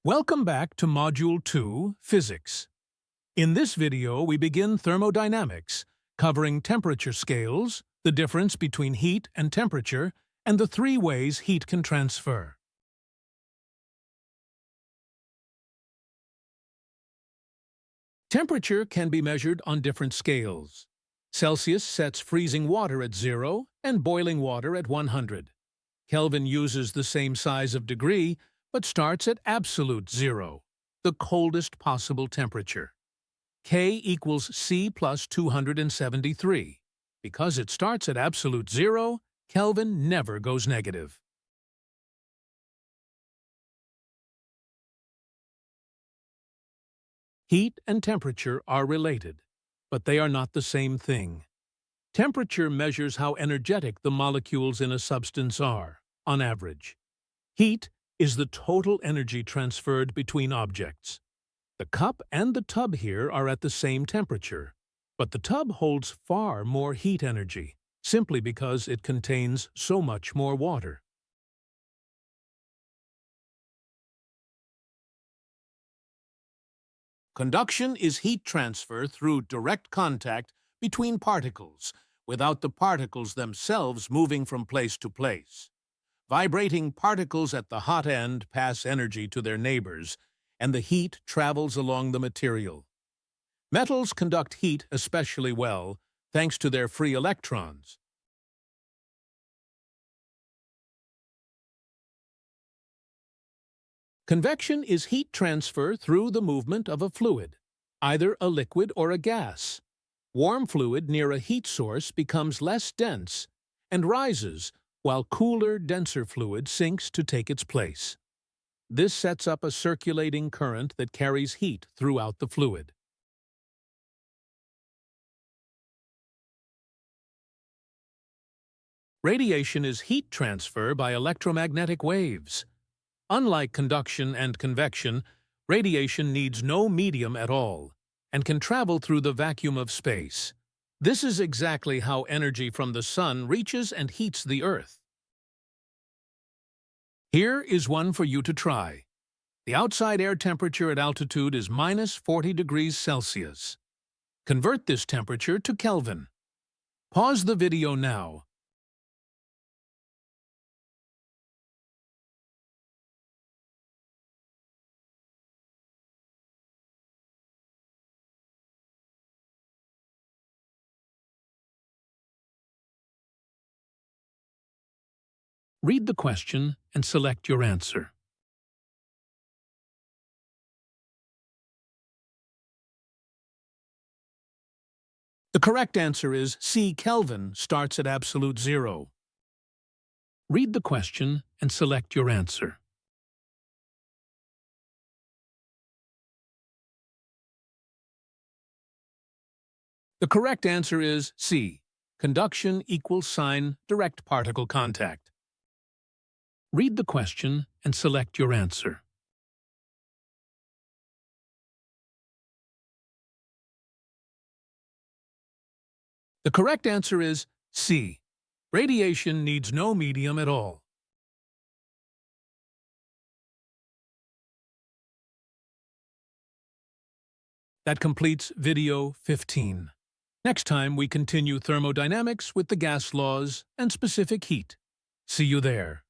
Welcome back to Module 2, Physics. In this video, we begin thermodynamics, covering temperature scales, the difference between heat and temperature, and the three ways heat can transfer. Temperature can be measured on different scales. Celsius sets freezing water at 0 and boiling water at 100. Kelvin uses the same size of degree, but starts at absolute 0, the coldest possible temperature. K equals C plus 273. Because it starts at absolute 0, Kelvin never goes negative. Heat and temperature are related, but they are not the same thing. Temperature measures how energetic the molecules in a substance are, on average. Heat is the total energy transferred between objects. The cup and the tub here are at the same temperature, but the tub holds far more heat energy, simply because it contains so much more water. Conduction is heat transfer through direct contact between particles, without the particles themselves moving from place to place. Vibrating particles at the hot end pass energy to their neighbors, and the heat travels along the material. Metals conduct heat especially well, thanks to their free electrons. Convection is heat transfer through the movement of a fluid, either a liquid or a gas. Warm fluid near a heat source becomes less dense and rises, while cooler, denser fluid sinks to take its place. This sets up a circulating current that carries heat throughout the fluid. Radiation is heat transfer by electromagnetic waves. Unlike conduction and convection, radiation needs no medium at all and can travel through the vacuum of space. This is exactly how energy from the sun reaches and heats the Earth. Here is one for you to try. The outside air temperature at altitude is minus 40 degrees Celsius. Convert this temperature to Kelvin. Pause the video now. Read the question and select your answer. The correct answer is C. Kelvin starts at absolute 0. Read the question and select your answer. The correct answer is C. Conduction equals sign direct particle contact. Read the question and select your answer. The correct answer is C. Radiation needs no medium at all. That completes video 15. Next time we continue thermodynamics with the gas laws and specific heat. See you there.